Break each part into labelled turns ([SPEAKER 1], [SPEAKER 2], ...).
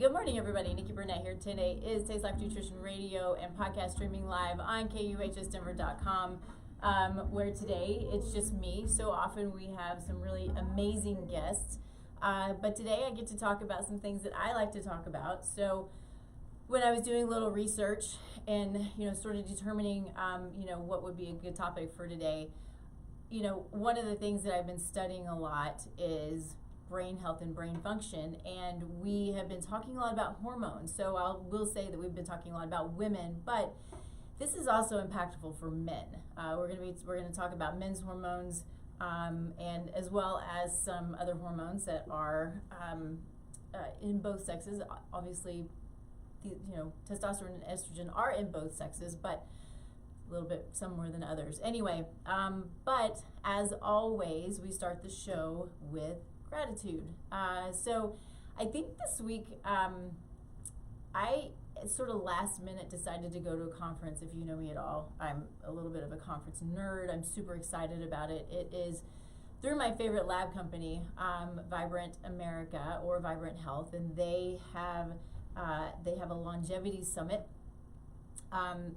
[SPEAKER 1] Good morning, everybody. Nikki Burnett here. Today is Taste Life Nutrition Radio and podcast streaming live on KUHSdenver.com, where today it's just me. So often we have some really amazing guests, but today I get to talk about some things that I like to talk about. So when I was doing a little research and sort of determining what would be a good topic for today, one of the things that I've been studying a lot is brain health and brain function, and we have been talking a lot about hormones. So I will say that we've been talking a lot about women, but this is also impactful for men. We're going to talk about men's hormones, and as well as some other hormones that are in both sexes. Obviously, testosterone and estrogen are in both sexes, but a little bit some more than others. Anyway, but as always, we start the show with gratitude. So I think this week I sort of last minute decided to go to a conference. If you know me at all, I'm a little bit of a conference nerd. I'm super excited about it. It is through my favorite lab company, Vibrant America or Vibrant Health, and they have a longevity summit, and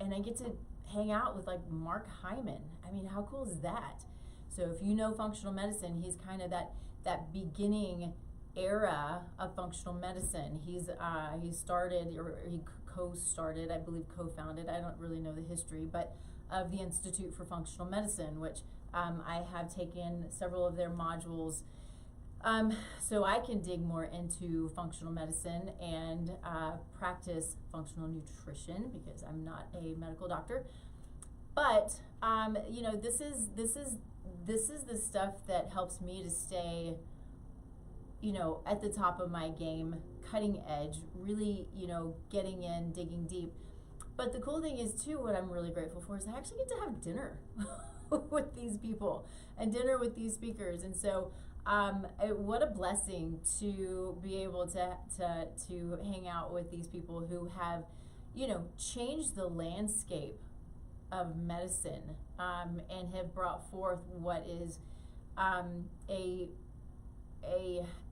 [SPEAKER 1] I get to hang out with like Mark Hyman. I mean, how cool is that? So if you know functional medicine, he's kind of that beginning era of functional medicine. He started, or he co-started, I believe co-founded, I don't really know the history, but of the Institute for Functional Medicine, which I have taken several of their modules, so I can dig more into functional medicine and practice functional nutrition, because I'm not a medical doctor. But this is the stuff that helps me to stay, at the top of my game, cutting edge, really, getting in, digging deep. But the cool thing is too, what I'm really grateful for is I actually get to have dinner with these people and dinner with these speakers. And so what a blessing to be able to hang out with these people who have, changed the landscape of medicine, and have brought forth what is a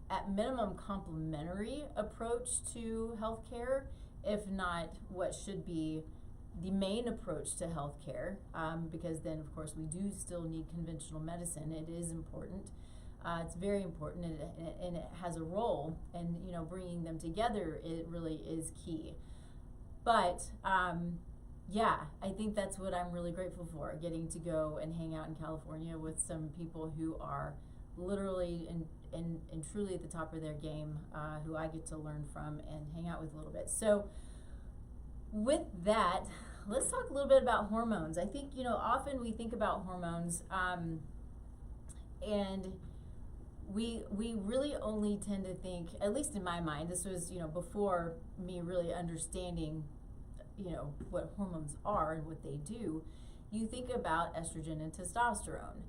[SPEAKER 1] at minimum complementary approach to healthcare, if not what should be the main approach to healthcare, because then of course we do still need conventional medicine. It is important. It's very important, and it has a role, and bringing them together, it really is key. But yeah, I think that's what I'm really grateful for, getting to go and hang out in California with some people who are literally and truly at the top of their game, who I get to learn from and hang out with a little bit. So with that, let's talk a little bit about hormones. I think, often we think about hormones, and we really only tend to think, at least in my mind, this was, before me really understanding what hormones are and what they do. You think about estrogen and testosterone.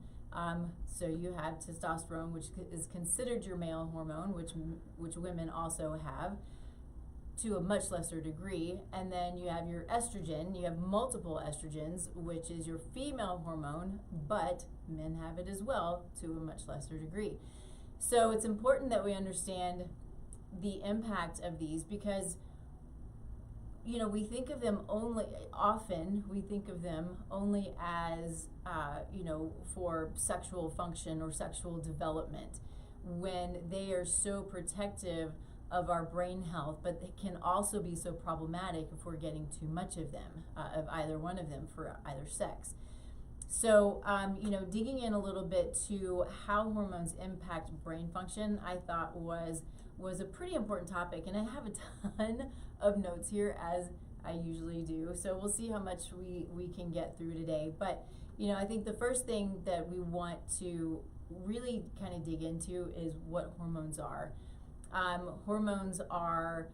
[SPEAKER 1] So you have testosterone, which is considered your male hormone, which women also have to a much lesser degree. And then you have your estrogen. You have multiple estrogens, which is your female hormone, but men have it as well to a much lesser degree. So it's important that we understand the impact of these, because we think of them only as, for sexual function or sexual development, when they are so protective of our brain health, but they can also be so problematic if we're getting too much of them, of either one of them for either sex. So, digging in a little bit to how hormones impact brain function, I thought was a pretty important topic, and I have a ton of notes here, as I usually do. So we'll see how much we can get through today. But, I think the first thing that we want to really kind of dig into is what hormones are. Hormones are,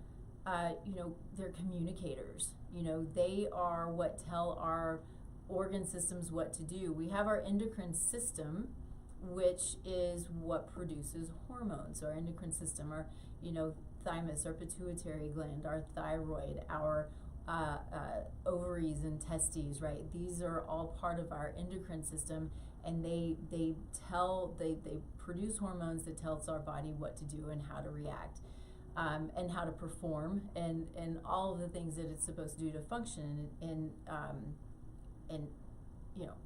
[SPEAKER 1] they're communicators. They are what tell our organ systems what to do. We have our endocrine system, which is what produces hormones. So our endocrine system, our thymus, our pituitary gland, our thyroid, our ovaries and testes, right? These are all part of our endocrine system, and they produce hormones that tells our body what to do and how to react. and how to perform and all of the things that it's supposed to do to function in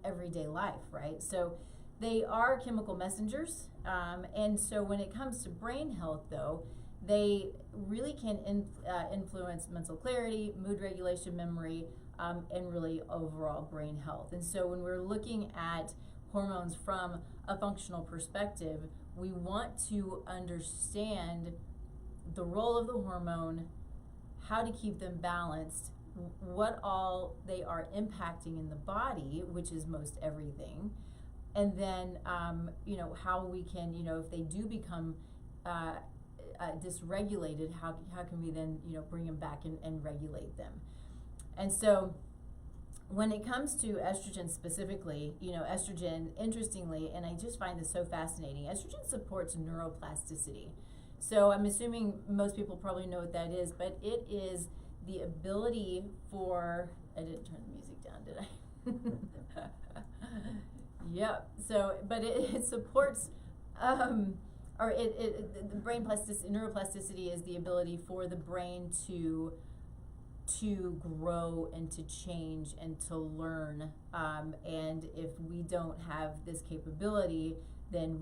[SPEAKER 1] everyday life, right? So they are chemical messengers, and so when it comes to brain health, though, they really can influence mental clarity, mood regulation, memory, and really overall brain health. And so when we're looking at hormones from a functional perspective, we want to understand the role of the hormone, how to keep them balanced, what all they are impacting in the body, which is most everything, and then how we can, if they do become dysregulated, how can we then bring them back and regulate them. And so when it comes to estrogen specifically, estrogen, interestingly, and I just find this so fascinating, estrogen supports neuroplasticity. So I'm assuming most people probably know what that is, but it is the ability for, I didn't turn the music down, did I? Yep. So, but it supports, the brain neuroplasticity is the ability for the brain to grow and to change and to learn. And if we don't have this capability, then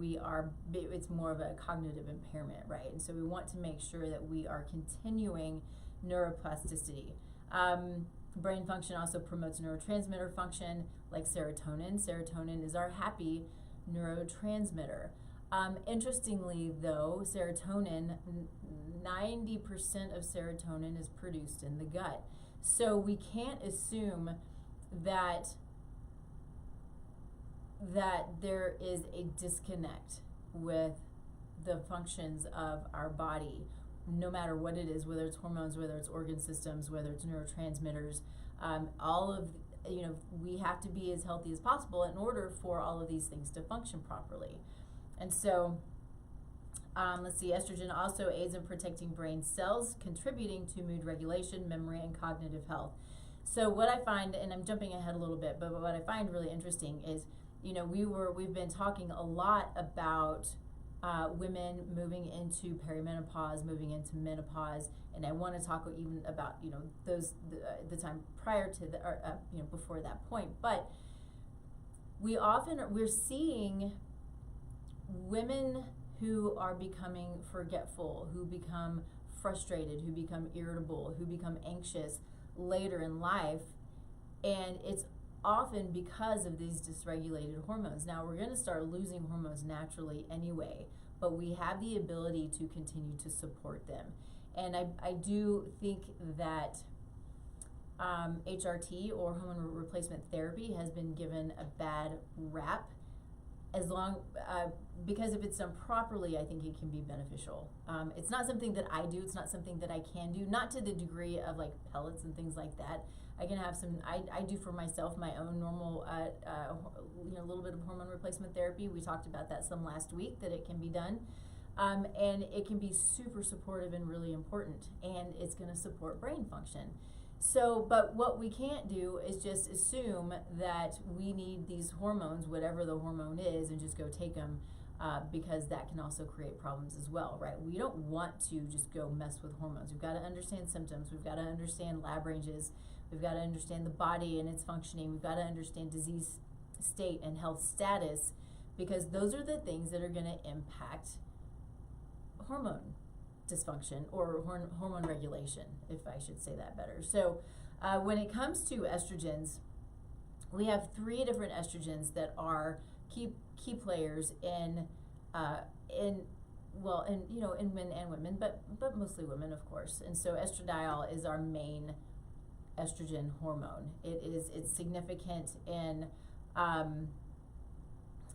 [SPEAKER 1] it's more of a cognitive impairment, right? And so we want to make sure that we are continuing neuroplasticity. Brain function also promotes neurotransmitter function like serotonin. Serotonin is our happy neurotransmitter. Interestingly, though, serotonin, 90% of serotonin is produced in the gut. So we can't assume that there is a disconnect with the functions of our body, no matter what it is, whether it's hormones, whether it's organ systems, whether it's neurotransmitters, we have to be as healthy as possible in order for all of these things to function properly. And so, let's see, estrogen also aids in protecting brain cells, contributing to mood regulation, memory, and cognitive health. So what I find, and I'm jumping ahead a little bit, but what I find really interesting is, we've been talking a lot about women moving into perimenopause, moving into menopause, and I want to talk even about the time prior to before that point. But we're seeing women who are becoming forgetful, who become frustrated, who become irritable, who become anxious later in life, and it's often because of these dysregulated hormones. Now, we're going to start losing hormones naturally anyway, but we have the ability to continue to support them. And I do think that HRT, or hormone replacement therapy, has been given a bad rap. Because if it's done properly, I think it can be beneficial. It's not something that I do. It's not something that I can do, not to the degree of like pellets and things like that. I can have I do for myself my own normal, a little bit of hormone replacement therapy. We talked about that some last week, that it can be done. And it can be super supportive and really important, and it's going to support brain function. So, but what we can't do is just assume that we need these hormones, whatever the hormone is, and just go take them, because that can also create problems as well, right? We don't want to just go mess with hormones. We've got to understand symptoms. We've got to understand lab ranges. We've got to understand the body and its functioning. We've got to understand disease state and health status, because those are the things that are going to impact hormone dysfunction or hormone regulation, if I should say that better. So when it comes to estrogens, we have 3 different estrogens that are key players in men and women, but mostly women, of course. And so estradiol is our main estrogen hormone. It's significant in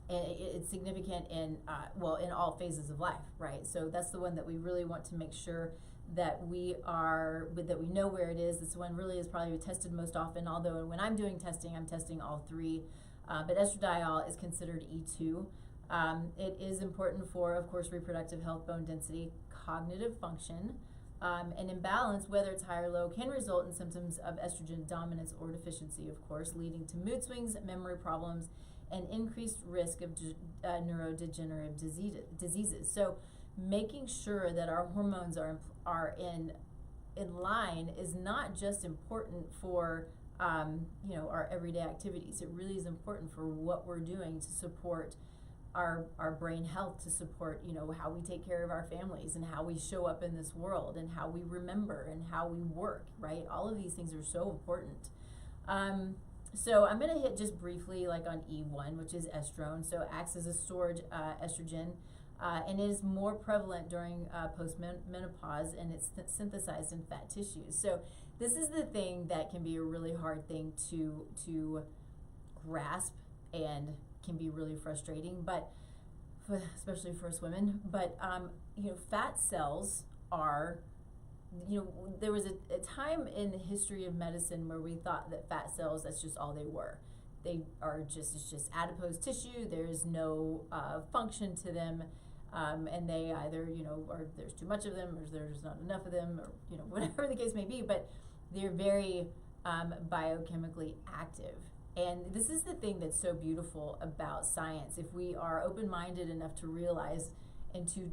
[SPEAKER 1] in all phases of life, right? So that's the one that we really want to make sure that we know where it is. This one really is probably tested most often, although when I'm doing testing, I'm testing all 3. But estradiol is considered E2. It is important for, of course, reproductive health, bone density, cognitive function. An imbalance, whether it's high or low, can result in symptoms of estrogen dominance or deficiency, of course, leading to mood swings, memory problems, and increased risk of neurodegenerative diseases. So making sure that our hormones are in line is not just important for our everyday activities. It really is important for what we're doing to support our brain health, to support how we take care of our families and how we show up in this world and how we remember and how we work, right? All of these things are so important. So I'm going to hit just briefly like on E1, which is estrone. So it acts as a storage estrogen, and is more prevalent during post-menopause, and it's synthesized in fat tissues. So this is the thing that can be a really hard thing to grasp and can be really frustrating, but especially for us women. But fat cells are, there was a time in the history of medicine where we thought that fat cells, that's just all they were. They are just, it's just adipose tissue. There's no function to them, and they either, or there's too much of them, or there's not enough of them, or whatever the case may be. But they're very biochemically active. And this is the thing that's so beautiful about science. If we are open-minded enough to realize and to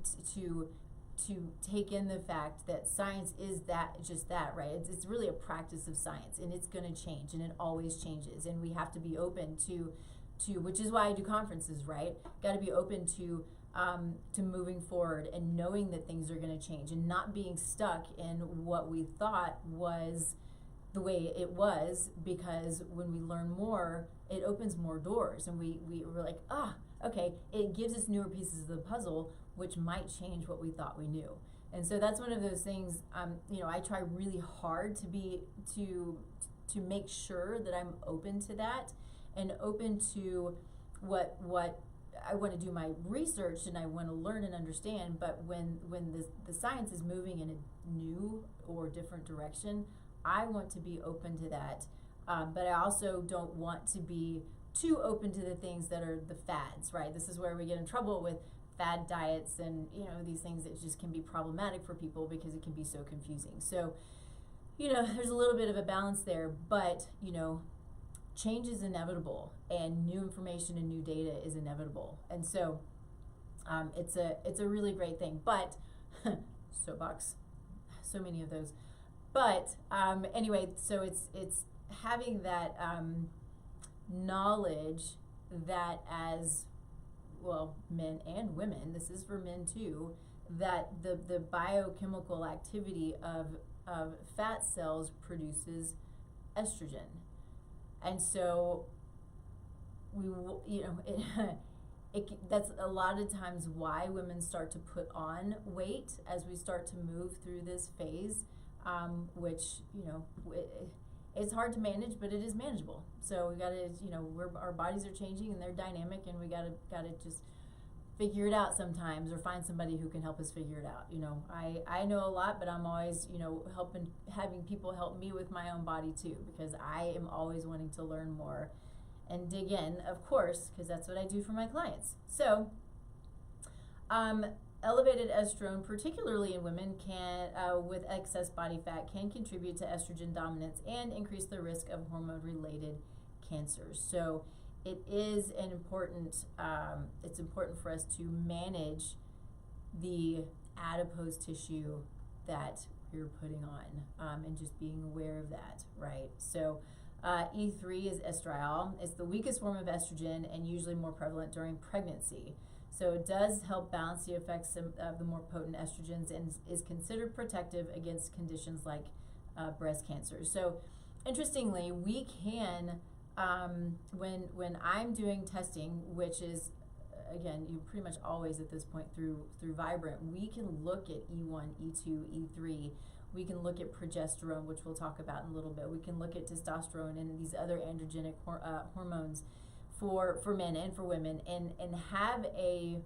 [SPEAKER 1] take in the fact that science is just that, right? It's really a practice of science, and it's going to change, and it always changes. And we have to be open to which is why I do conferences, right? Got to be open to moving forward and knowing that things are going to change, and not being stuck in what we thought was the way it was, because when we learn more, it opens more doors, and we're like, okay, it gives us newer pieces of the puzzle, which might change what we thought we knew. And so that's one of those things, I try really hard to make sure that I'm open to that, and open to what I want to do my research, and I want to learn and understand. But when the science is moving in a new or different direction, I want to be open to that, but I also don't want to be too open to the things that are the fads, right? This is where we get in trouble with fad diets and these things that just can be problematic for people because it can be so confusing. So there's a little bit of a balance there, but change is inevitable, and new information and new data is inevitable, and so it's a really great thing. But soapbox, so many of those. But anyway, so it's having that knowledge that, as well, men and women, this is for men too, that the biochemical activity of fat cells produces estrogen. And so that's a lot of times why women start to put on weight as we start to move through this phase, which it's hard to manage, but it is manageable. So we gotta, our bodies are changing and they're dynamic, and we gotta just figure it out sometimes, or find somebody who can help us figure it out. I know a lot, but I'm always, having people help me with my own body too, because I am always wanting to learn more and dig in, of course, because that's what I do for my clients. So, elevated estrone, particularly in women, can, with excess body fat, can contribute to estrogen dominance and increase the risk of hormone-related cancers. So it is an important, it's important for us to manage the adipose tissue that we're putting on, and just being aware of that, right? So E3 is estriol. It's the weakest form of estrogen and usually more prevalent during pregnancy. So it does help balance the effects of the more potent estrogens, and is considered protective against conditions like breast cancer. So interestingly, we can, when I'm doing testing, which is, again, you pretty much always at this point through Vibrant, we can look at E1, E2, E3. We can look at progesterone, which we'll talk about in a little bit. We can look at testosterone and these other androgenic hormones for men and for women, and have a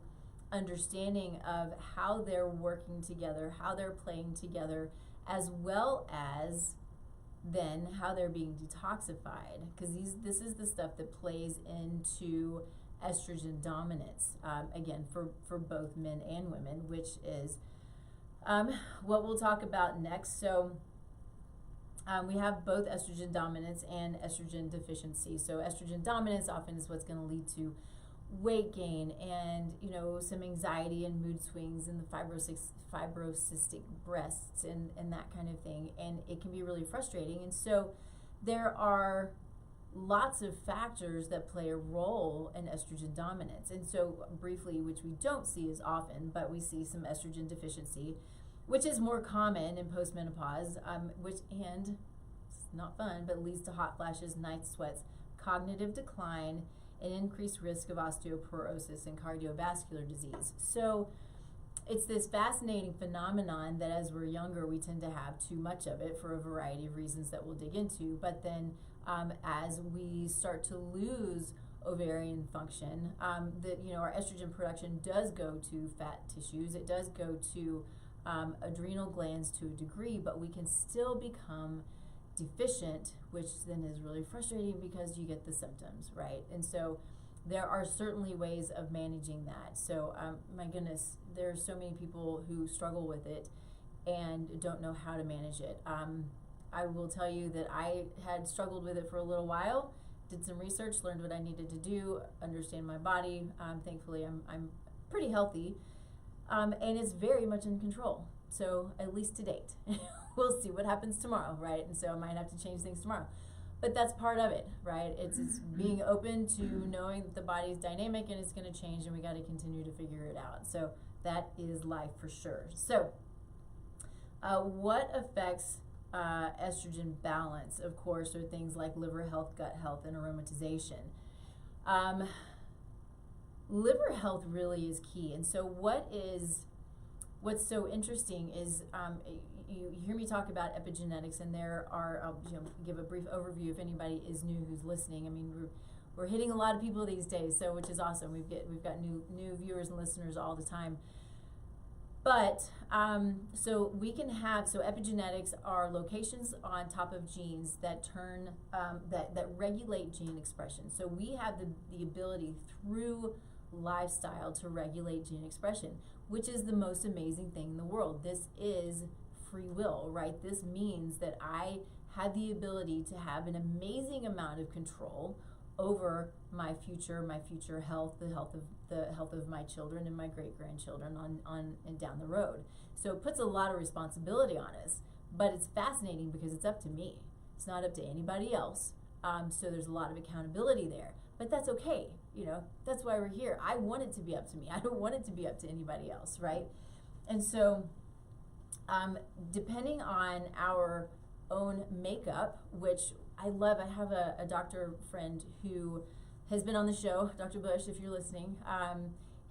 [SPEAKER 1] understanding of how they're working together, how they're playing together, as well as then how they're being detoxified, because this is the stuff that plays into estrogen dominance, again, for both men and women, which is what we'll talk about next. So we have both estrogen dominance and estrogen deficiency. So estrogen dominance often is what's going to lead to weight gain and, you know, some anxiety and mood swings and the fibrocystic breasts and that kind of thing. And it can be really frustrating. And so there are lots of factors that play a role in estrogen dominance. And so briefly, which we don't see as often, but we see some estrogen deficiency, which is more common in postmenopause, and it's not fun, but leads to hot flashes, night sweats, cognitive decline, and increased risk of osteoporosis and cardiovascular disease. So it's this fascinating phenomenon that as we're younger, we tend to have too much of it for a variety of reasons that we'll dig into. But then as we start to lose ovarian function, our estrogen production does go to fat tissues. It does go to adrenal glands to a degree, but we can still become deficient, which then is really frustrating because you get the symptoms, right? And so there are certainly ways of managing that. So my goodness, there are so many people who struggle with it and don't know how to manage it. I will tell you that I had struggled with it for a little while, did some research, learned what I needed to do, understand my body. Thankfully, I'm pretty healthy, and it's very much in control. So at least to date. We'll see what happens tomorrow, right? And so I might have to change things tomorrow. But that's part of it, right? It's being open to knowing that the body's dynamic and it's going to change, and we got to continue to figure it out. So that is life for sure. So what affects estrogen balance, of course, are things like liver health, gut health, and aromatization. Liver health really is key. And so what's so interesting is you hear me talk about epigenetics, and there are, I'll give a brief overview if anybody is new who's listening. I mean, we're hitting a lot of people these days, so which is awesome. We've got new viewers and listeners all the time. But so epigenetics are locations on top of genes that that regulate gene expression. So we have the ability through lifestyle to regulate gene expression, which is the most amazing thing in the world. This is free will, right? This means that I had the ability to have an amazing amount of control over my future health, the health of my children and my great-grandchildren on and down the road. So it puts a lot of responsibility on us, but it's fascinating because it's up to me. It's not up to anybody else. So there's a lot of accountability there, but that's okay. That's why we're here. I want it to be up to me. I don't want it to be up to anybody else, right? And so depending on our own makeup, which I love, I have a doctor friend who has been on the show, Dr. Bush, if you're listening.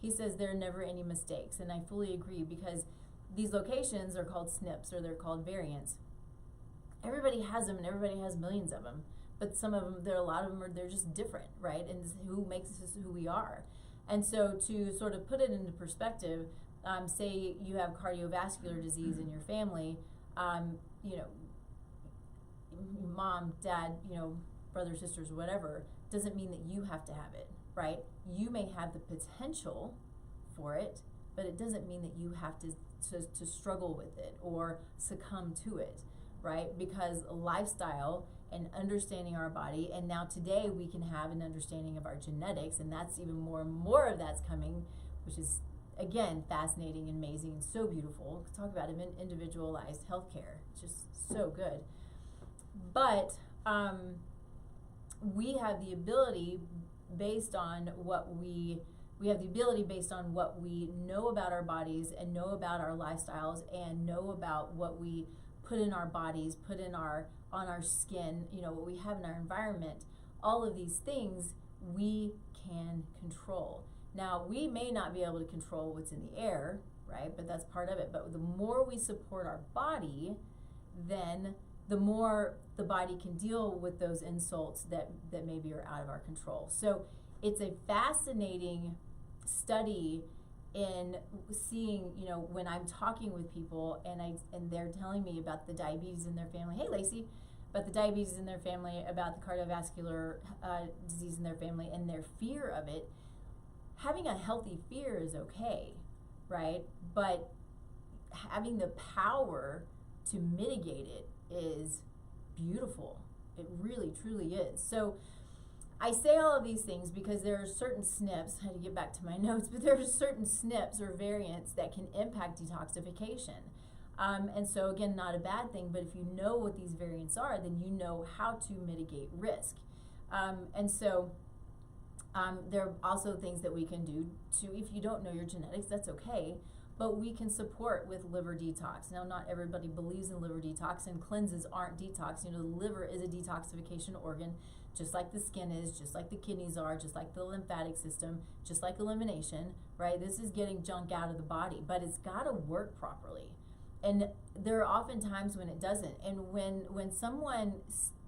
[SPEAKER 1] He says there are never any mistakes, and I fully agree, because these locations are called SNPs, or they're called variants. Everybody has them, and everybody has millions of them, but some of them, a lot of them they're just different, right? And who makes us who we are. And so to sort of put it into perspective, say you have cardiovascular disease in your family, mom, dad, brothers, sisters, whatever, doesn't mean that you have to have it, right? You may have the potential for it, but it doesn't mean that you have to struggle with it or succumb to it, right? Because lifestyle and understanding our body, and now today we can have an understanding of our genetics, and that's even more and more of that's coming, which is, again, fascinating and amazing and so beautiful. Talk about individualized healthcare. It's just so good. But we have the ability based on what we know about our bodies and know about our lifestyles and know about what we put in our bodies, on our skin, what we have in our environment. All of these things we can control. Now, we may not be able to control what's in the air, right? But that's part of it. But the more we support our body, then the more the body can deal with those insults that maybe are out of our control. So it's a fascinating study in seeing, when I'm talking with people and they're telling me about the diabetes in their family. Hey, Lacey, about the diabetes in their family, about the cardiovascular disease in their family, and their fear of it. Having a healthy fear is okay, right? But having the power to mitigate it is beautiful. It really, truly is. So I say all of these things because there are certain SNPs, I had to get back to my notes, but there are certain SNPs or variants that can impact detoxification. And so again, not a bad thing, but if you know what these variants are, then you know how to mitigate risk. And so there are also things that we can do to, if you don't know your genetics, that's okay, but we can support with liver detox. Now, not everybody believes in liver detox, and cleanses aren't detox. You know, the liver is a detoxification organ, just like the skin is, just like the kidneys are, just like the lymphatic system, just like elimination, right? This is getting junk out of the body, but it's got to work properly. And there are often times when it doesn't. And when someone,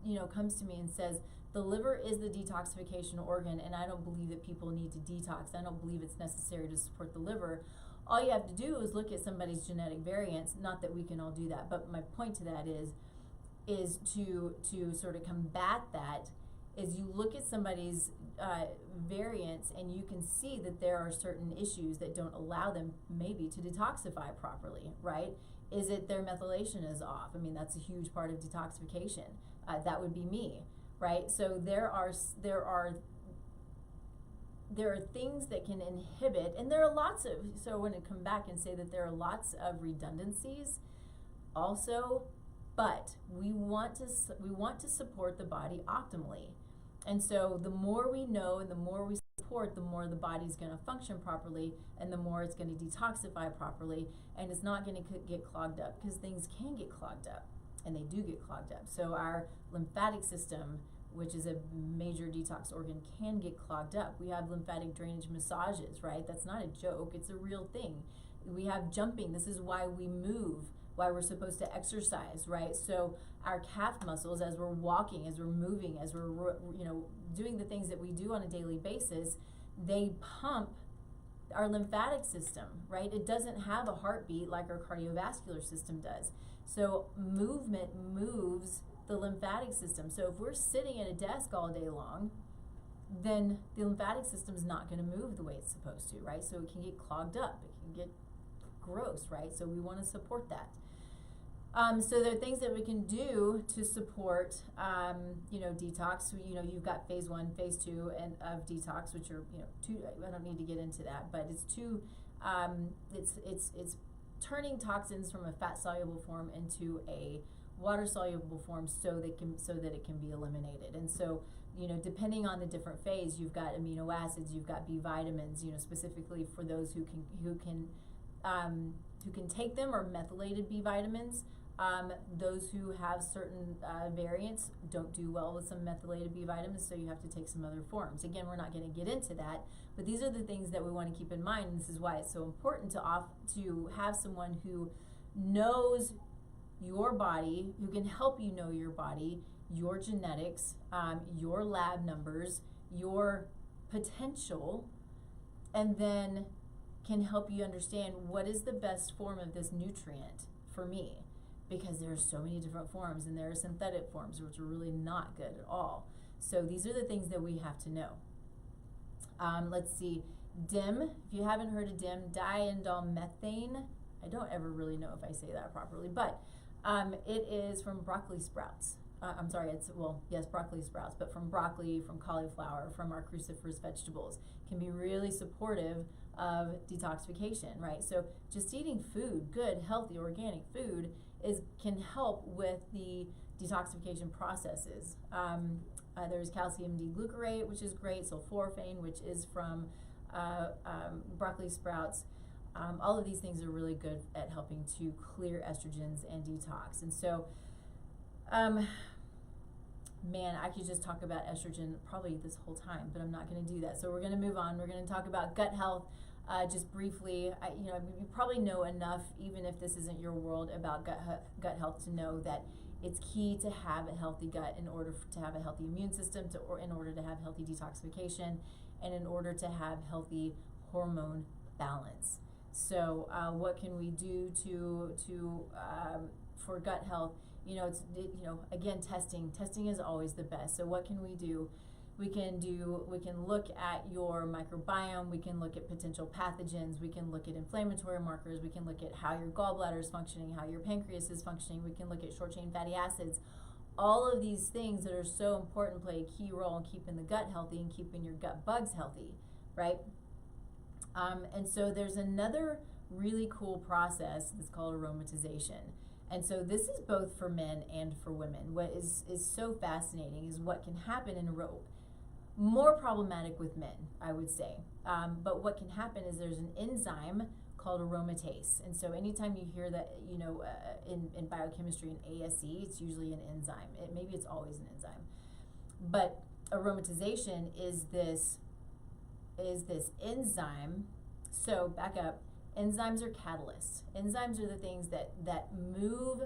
[SPEAKER 1] you know, comes to me and says, the liver is the detoxification organ, and I don't believe that people need to detox, I don't believe it's necessary to support the liver, all you have to do is look at somebody's genetic variants. Not that we can all do that, but my point to that is to sort of combat that, is you look at somebody's variants and you can see that there are certain issues that don't allow them maybe to detoxify properly, right? Is it their methylation is off? I mean, that's a huge part of detoxification. That would be me, right? So there are things that can inhibit, and there are lots of, so I want to come back and say that there are lots of redundancies also, but we want to support the body optimally. And so the more we know and the more we support, the more the body's going to function properly, and the more it's going to detoxify properly, and it's not going to get clogged up, because things can get clogged up, and they do get clogged up. So our lymphatic system, which is a major detox organ, can get clogged up. We have lymphatic drainage massages, right? That's not a joke, it's a real thing. We have jumping. This is why we move, why we're supposed to exercise, right? So our calf muscles, as we're walking, as we're moving, as we're, you know, doing the things that we do on a daily basis, they pump our lymphatic system, right? It doesn't have a heartbeat like our cardiovascular system does. So movement moves the lymphatic system. So if we're sitting at a desk all day long, then the lymphatic system is not going to move the way it's supposed to, right? So it can get clogged up, it can get gross, right? So we want to support that. So there are things that we can do to support, you know, detox. You know, you've got phase 1, phase 2, and of detox, which are, you know, two. I don't need to get into that, but it's two. It's turning toxins from a fat soluble form into a water soluble form, so that it can be eliminated. And so, you know, depending on the different phase, you've got amino acids, you've got B vitamins, you know, specifically for those who can take them, or methylated B vitamins. Those who have certain variants don't do well with some methylated B vitamins, so you have to take some other forms. Again, we're not going to get into that, but these are the things that we want to keep in mind, and this is why it's so important to have someone who knows your body, who can help you know your body, your genetics, your lab numbers, your potential, and then can help you understand what is the best form of this nutrient for me, because there are so many different forms, and there are synthetic forms which are really not good at all. So these are the things that we have to know. Let's see, DIM, if you haven't heard of DIM, diindolylmethane, I don't ever really know if I say that properly, but it is from broccoli sprouts. I'm sorry, broccoli sprouts, but from broccoli, from cauliflower, from our cruciferous vegetables, can be really supportive of detoxification, right? So just eating food, good, healthy, organic food, can help with the detoxification processes. There's calcium D-glucarate, which is great, sulforaphane, which is from broccoli sprouts. All of these things are really good at helping to clear estrogens and detox. And so, man, I could just talk about estrogen probably this whole time, but I'm not going to do that. So we're going to move on. We're going to talk about gut health just briefly. You probably know enough, even if this isn't your world, about gut health to know that it's key to have a healthy gut in order to have a healthy immune system, in order to have healthy detoxification, and in order to have healthy hormone balance. So what can we do for gut health? Again, testing is always the best. So what can we do? We can look at your microbiome, we can look at potential pathogens, we can look at inflammatory markers, we can look at how your gallbladder is functioning, how your pancreas is functioning, we can look at short chain fatty acids. all of these things that are so important play a key role in keeping the gut healthy and keeping your gut bugs healthy, right? And so there's another really cool process that's called aromatization. And so this is both for men and for women. What is so fascinating is what can happen in more problematic with men, I would say. But what can happen is there's an enzyme called aromatase. And so anytime you hear that, in biochemistry and ASE, it's usually an enzyme. Maybe it's always an enzyme. But aromatization is this enzyme. So back up. Enzymes are catalysts. Enzymes are the things that move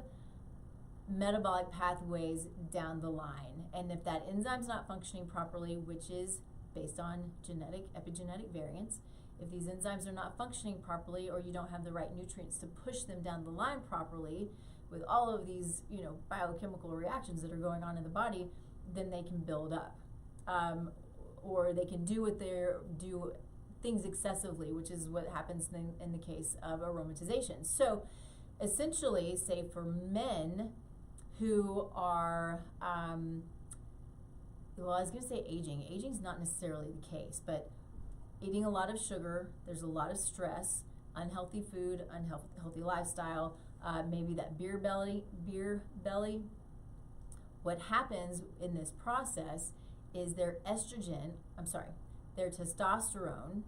[SPEAKER 1] metabolic pathways down the line. And if that enzyme's not functioning properly, which is based on epigenetic variants, if these enzymes are not functioning properly, or you don't have the right nutrients to push them down the line properly with all of these, biochemical reactions that are going on in the body, then they can build up. Or they can do things excessively, which is what happens in the case of aromatization. So essentially, say for men who are, I was going to say aging. Aging's not necessarily the case, but eating a lot of sugar, there's a lot of stress, unhealthy food, unhealthy lifestyle, maybe that beer belly. What happens in this process is their testosterone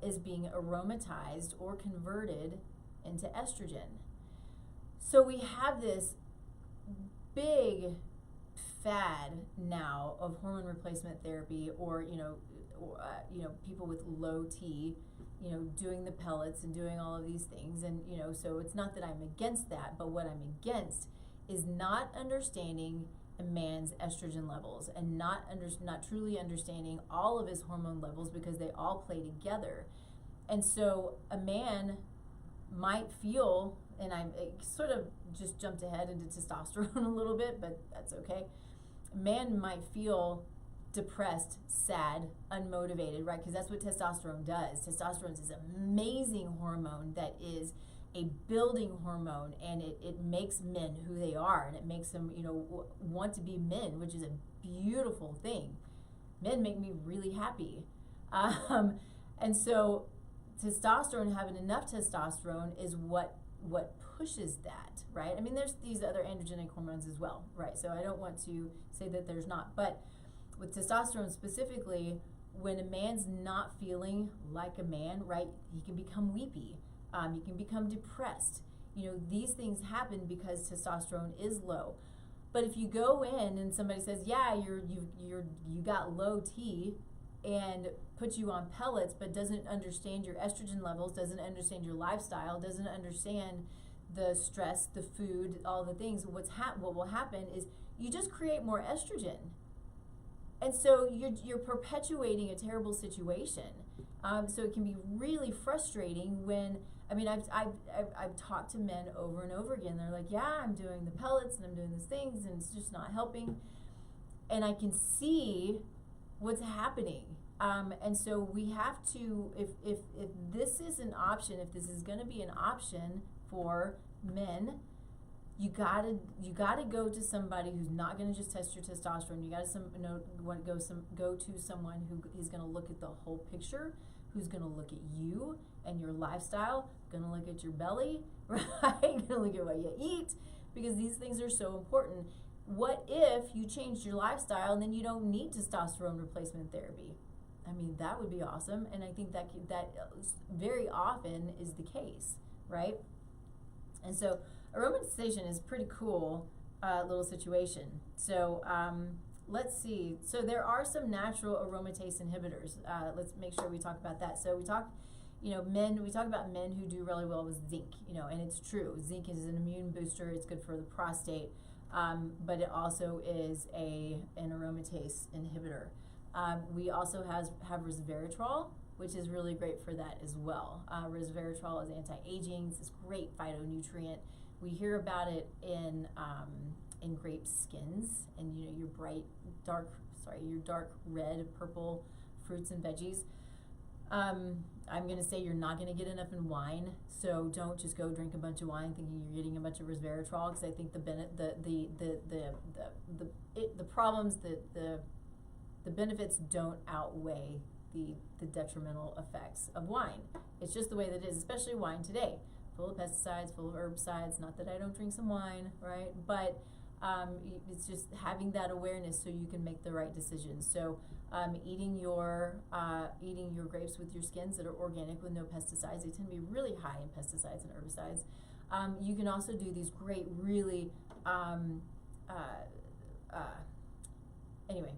[SPEAKER 1] is being aromatized or converted into estrogen. So we have this big fad now of hormone replacement therapy, or people with low T, doing the pellets and doing all of these things, and so it's not that I'm against that, but what I'm against is not understanding a man's estrogen levels and not truly understanding all of his hormone levels, because they all play together. And so a man might feel, and I sort of just jumped ahead into testosterone a little bit, but that's okay. A man might feel depressed, sad, unmotivated, right? Because that's what testosterone does. Testosterone is this amazing hormone that is a building hormone, and it makes men who they are, and it makes them, want to be men, which is a beautiful thing. Men make me really happy. And so testosterone, having enough testosterone, is what pushes that, right? I mean, there's these other androgenic hormones as well, right? So I don't want to say that there's not, but with testosterone specifically, when a man's not feeling like a man, right, he can become weepy. You can become depressed. These things happen because testosterone is low. But if you go in and somebody says, yeah, you got low T, and puts you on pellets, but doesn't understand your estrogen levels, doesn't understand your lifestyle, doesn't understand the stress, the food, all the things, what will happen is you just create more estrogen. And so you're perpetuating a terrible situation. So it can be really frustrating when, I've talked to men over and over again. They're like, yeah, I'm doing the pellets and I'm doing these things, and it's just not helping. And I can see what's happening. And so we have to, if this is an option, if this is going to be an option for men, you gotta go to somebody who's not going to just test your testosterone. You gotta go to someone who is going to look at the whole picture, who's going to look at you and your lifestyle, going to look at your belly, right? Going to look at what you eat, because these things are so important. What if you changed your lifestyle and then you don't need testosterone replacement therapy? I mean, that would be awesome, and I think that very often is the case, right? And so aromatization is pretty cool little situation. So let's see. So there are some natural aromatase inhibitors. Let's make sure we talk about that. So we talk about men who do really well with zinc, and it's true. Zinc is an immune booster. It's good for the prostate, but it also is an aromatase inhibitor. We also have resveratrol, which is really great for that as well. Resveratrol is anti-aging. It's this great phytonutrient. We hear about it in grape skins, and your dark red, purple fruits and veggies. I'm going to say you're not going to get enough in wine, so don't just go drink a bunch of wine thinking you're getting a bunch of resveratrol, because I think the problems, the benefits don't outweigh the detrimental effects of wine. It's just the way that it is, especially wine today, full of pesticides, full of herbicides. Not that I don't drink some wine, right? But it's just having that awareness so you can make the right decisions. So eating your grapes with your skins that are organic with no pesticides. They tend to be really high in pesticides and herbicides. You can also do these great, really, anyway,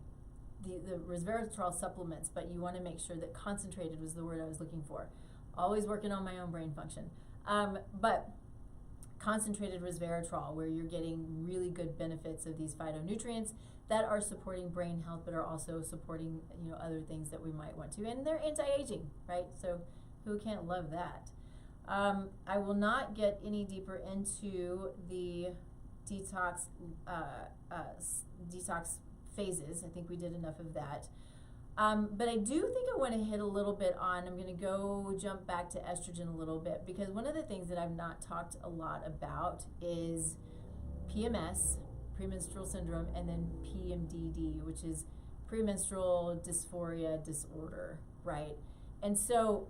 [SPEAKER 1] the resveratrol supplements, but you want to make sure that concentrated was the word I was looking for. Always working on my own brain function. But concentrated resveratrol, where you're getting really good benefits of these phytonutrients that are supporting brain health, but are also supporting, other things that we might want to. And they're anti-aging, right? So who can't love that? I will not get any deeper into the detox phases. I think we did enough of that. But I do think I want to hit a little bit on, I'm going to jump back to estrogen a little bit, because one of the things that I've not talked a lot about is PMS, premenstrual syndrome, and then PMDD, which is premenstrual dysphoria disorder, right? And so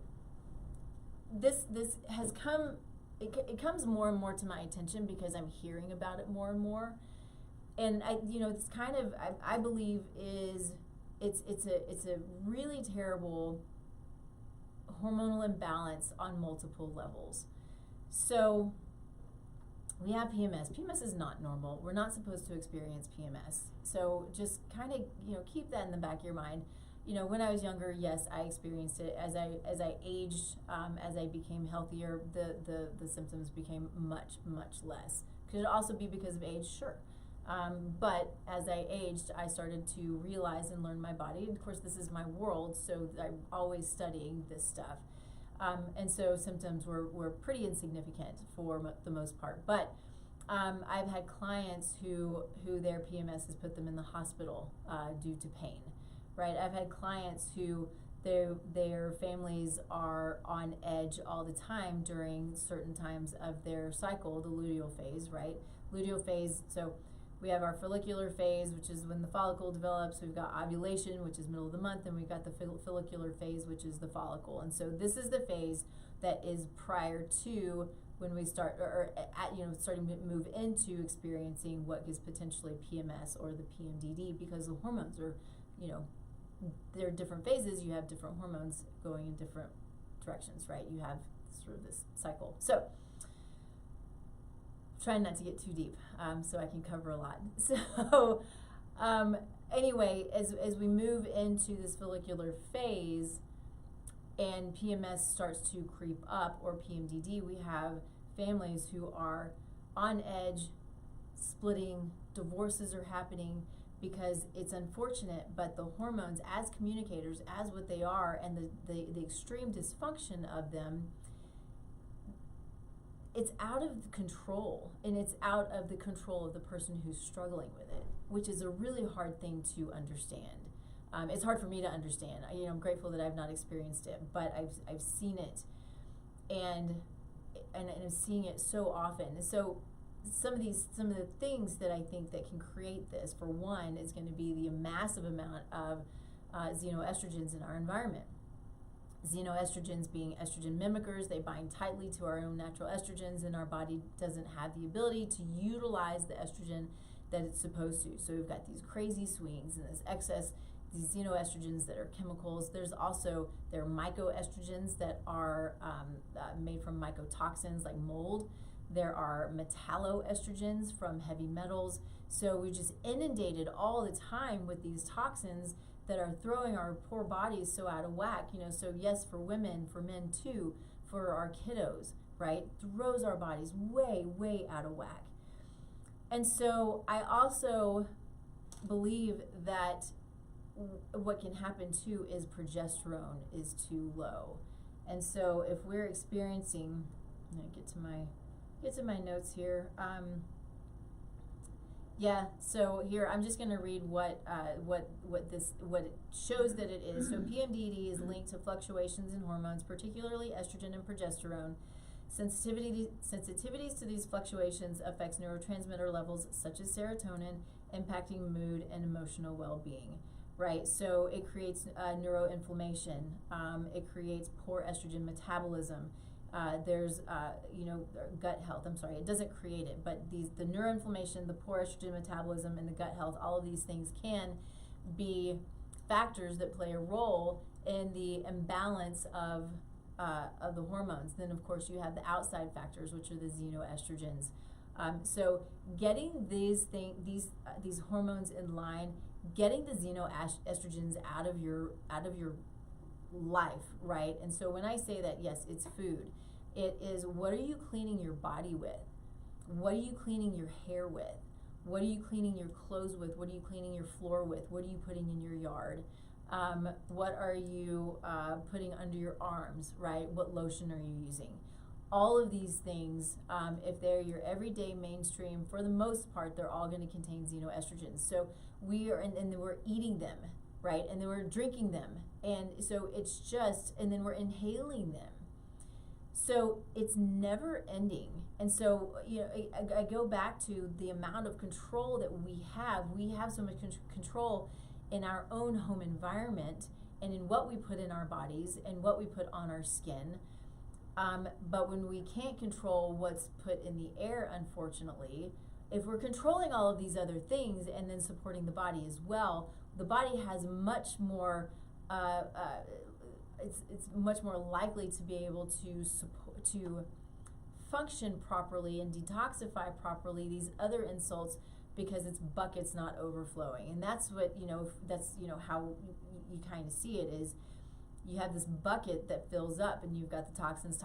[SPEAKER 1] this has come, it comes more and more to my attention because I'm hearing about it more and more. And it's kind of, I believe it's a really terrible hormonal imbalance on multiple levels. So we have PMS. PMS is not normal. We're not supposed to experience PMS. So just kind of, keep that in the back of your mind. When I was younger, yes, I experienced it. As I aged, as I became healthier, the symptoms became much, much less. Could it also be because of age? Sure. But as I aged, I started to realize and learn my body. And of course, this is my world, so I'm always studying this stuff. And so symptoms were pretty insignificant for the most part. But I've had clients who their PMS has put them in the hospital due to pain, right? I've had clients who their families are on edge all the time during certain times of their cycle, the luteal phase, right? Luteal phase, so we have our follicular phase, which is when the follicle develops. We've got ovulation, which is middle of the month, and we've got the follicular phase, which is the follicle. And so this is the phase that is prior to when we start, starting to move into experiencing what is potentially PMS or the PMDD, because the hormones are, there are different phases. You have different hormones going in different directions, right? You have sort of this cycle. So trying not to get too deep, so I can cover a lot. So anyway, as we move into this follicular phase and PMS starts to creep up, or PMDD, we have families who are on edge, splitting, divorces are happening, because it's unfortunate, but the hormones as communicators, as what they are, and the extreme dysfunction of them, it's out of control, and it's out of the control of the person who's struggling with it, which is a really hard thing to understand. It's hard for me to understand. I'm grateful that I've not experienced it, but I've seen it, and I'm seeing it so often. And so some of the things that I think that can create this, for one, is going to be the massive amount of xenoestrogens in our environment. Xenoestrogens being estrogen mimickers, they bind tightly to our own natural estrogens, and our body doesn't have the ability to utilize the estrogen that it's supposed to. So we've got these crazy swings and this excess, these xenoestrogens that are chemicals. There are mycoestrogens that are made from mycotoxins like mold. There are metalloestrogens from heavy metals. So we're just inundated all the time with these toxins that are throwing our poor bodies so out of whack. So yes, for women, for men too, for our kiddos, right? Throws our bodies way, way out of whack. And so I also believe that what can happen too is progesterone is too low. And so if we're experiencing, I'm gonna get to my notes here. Yeah, so here I'm just going to read what it shows that it is. So PMDD is linked to fluctuations in hormones, particularly estrogen and progesterone. Sensitivities to these fluctuations affects neurotransmitter levels such as serotonin, impacting mood and emotional well-being. Right, so it creates neuroinflammation. It creates poor estrogen metabolism. There's gut health. I'm sorry, it doesn't create it, but the neuroinflammation, the poor estrogen metabolism, and the gut health, all of these things can be factors that play a role in the imbalance of the hormones. Then of course you have the outside factors, which are the xenoestrogens. So getting these hormones in line, getting the xenoestrogens out of your life, right? And so when I say that, yes, it's food. It is, what are you cleaning your body with? What are you cleaning your hair with? What are you cleaning your clothes with? What are you cleaning your floor with? What are you putting in your yard? What are you putting under your arms, right? What lotion are you using? All of these things, if they're your everyday mainstream, for the most part, they're all going to contain xenoestrogens. So we are, and then we're eating them, right? And then we're drinking them. And so it's just, and then we're inhaling them. So it's never ending. And so, I go back to the amount of control that we have. We have so much control in our own home environment and in what we put in our bodies and what we put on our skin. But when we can't control what's put in the air, unfortunately, if we're controlling all of these other things and then supporting the body as well, the body has much more, it's much more likely to be able to function properly and detoxify properly these other insults, because its bucket's not overflowing. And that's what, how you kind of see it is, you have this bucket that fills up and you've got the toxins.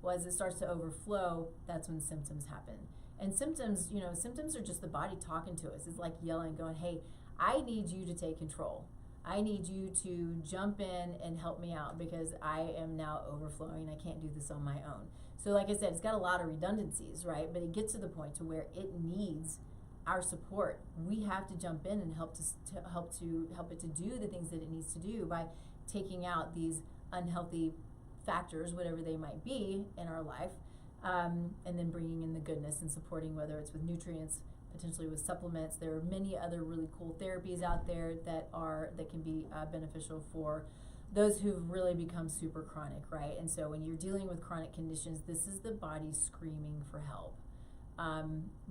[SPEAKER 1] Well, as it starts to overflow, that's when symptoms happen. And symptoms are just the body talking to us. It's like yelling, going, hey, I need you to take control. I need you to jump in and help me out, because I am now overflowing. I can't do this on my own. So like I said, it's got a lot of redundancies, right? But it gets to the point to where it needs our support. We have to jump in and help it to do the things that it needs to do by taking out these unhealthy factors, whatever they might be in our life, and then bringing in the goodness and supporting, whether it's with nutrients, potentially with supplements. There are many other really cool therapies out there that can be beneficial for those who've really become super chronic, right? And so when you're dealing with chronic conditions, this is the body screaming for help.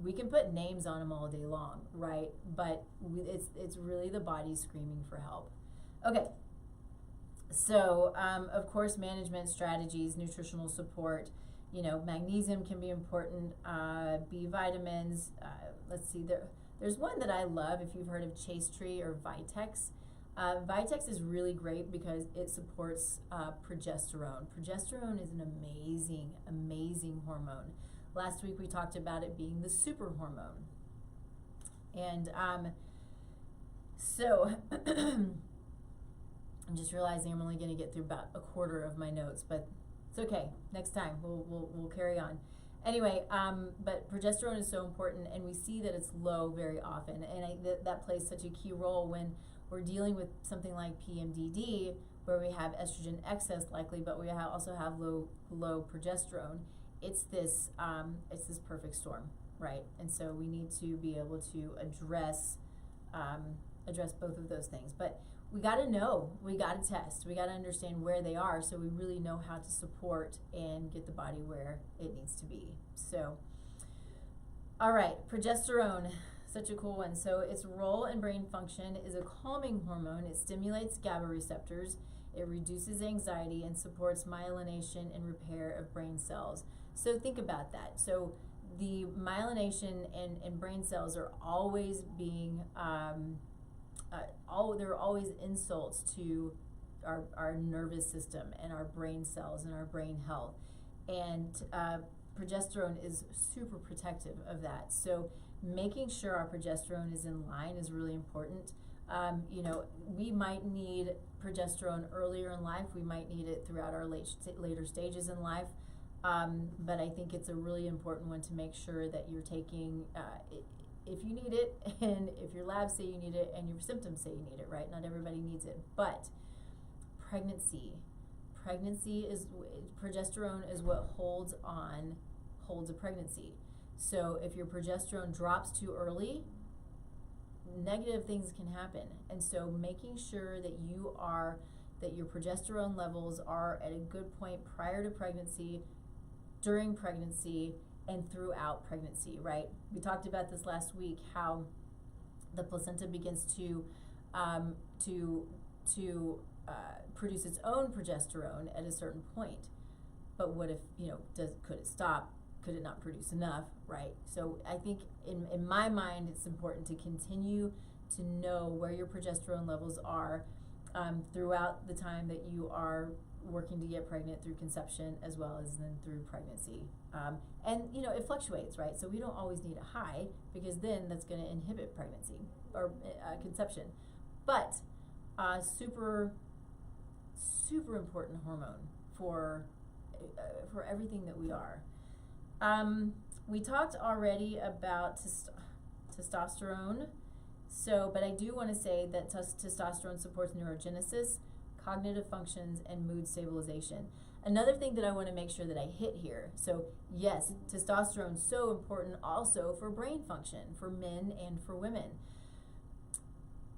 [SPEAKER 1] We can put names on them all day long, right? But it's really the body screaming for help. Okay, so of course, management strategies, nutritional support. Magnesium can be important. B vitamins. Let's see, there's one that I love. If you've heard of Chase Tree or Vitex. Vitex is really great because it supports progesterone. Progesterone is an amazing, amazing hormone. Last week we talked about it being the super hormone. And so I'm just realizing I'm only going to get through about a quarter of my notes, but it's okay. Next time we'll carry on. Anyway, but progesterone is so important, and we see that it's low very often, and that plays such a key role when we're dealing with something like PMDD, where we have estrogen excess likely, but we also have low progesterone. It's this perfect storm, right? And so we need to be able to address both of those things. But we got to know, we got to test, we got to understand where they are, so we really know how to support and get the body where it needs to be. So, all right, progesterone, such a cool one. So its role in brain function is a calming hormone. It stimulates GABA receptors. It reduces anxiety and supports myelination and repair of brain cells. So think about that. So the myelination and brain cells are always being there are always insults to our nervous system and our brain cells and our brain health, and progesterone is super protective of that. So making sure our progesterone is in line is really important. We might need progesterone earlier in life. We might need it throughout our later stages in life. But I think it's a really important one to make sure that you're taking, if you need it, and if your labs say you need it, and your symptoms say you need it, right? Not everybody needs it. But pregnancy is, progesterone is what holds a pregnancy. So if your progesterone drops too early, negative things can happen. And so making sure that your progesterone levels are at a good point prior to pregnancy, during pregnancy, and throughout pregnancy, right? We talked about this last week, how the placenta begins to produce its own progesterone at a certain point. But what if, could it stop? Could it not produce enough, right? So I think in my mind, it's important to continue to know where your progesterone levels are throughout the time that you are working to get pregnant, through conception as well as then through pregnancy. And it fluctuates, right? So we don't always need a high, because then that's going to inhibit pregnancy or conception. But super important hormone for everything that we are. We talked already about testosterone. But I do want to say that testosterone supports neurogenesis, cognitive functions, and mood stabilization. Another thing that I want to make sure that I hit here. So yes, testosterone is so important also for brain function, for men and for women.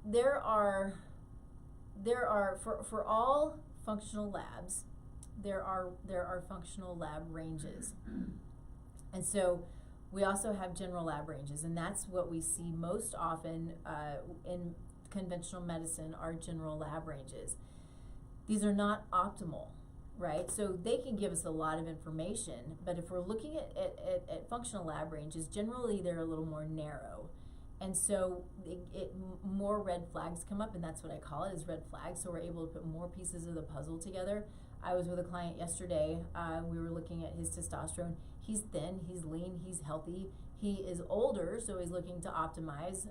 [SPEAKER 1] There are for all functional labs, there are functional lab ranges. And so we also have general lab ranges, and that's what we see most often in conventional medicine, are general lab ranges. These are not optimal, right? So they can give us a lot of information, but if we're looking at functional lab ranges, generally they're a little more narrow. And so more red flags come up, and that's what I call it, is red flags. So we're able to put more pieces of the puzzle together. I was with a client yesterday. We were looking at his testosterone. He's thin, he's lean, he's healthy. He is older, so he's looking to optimize.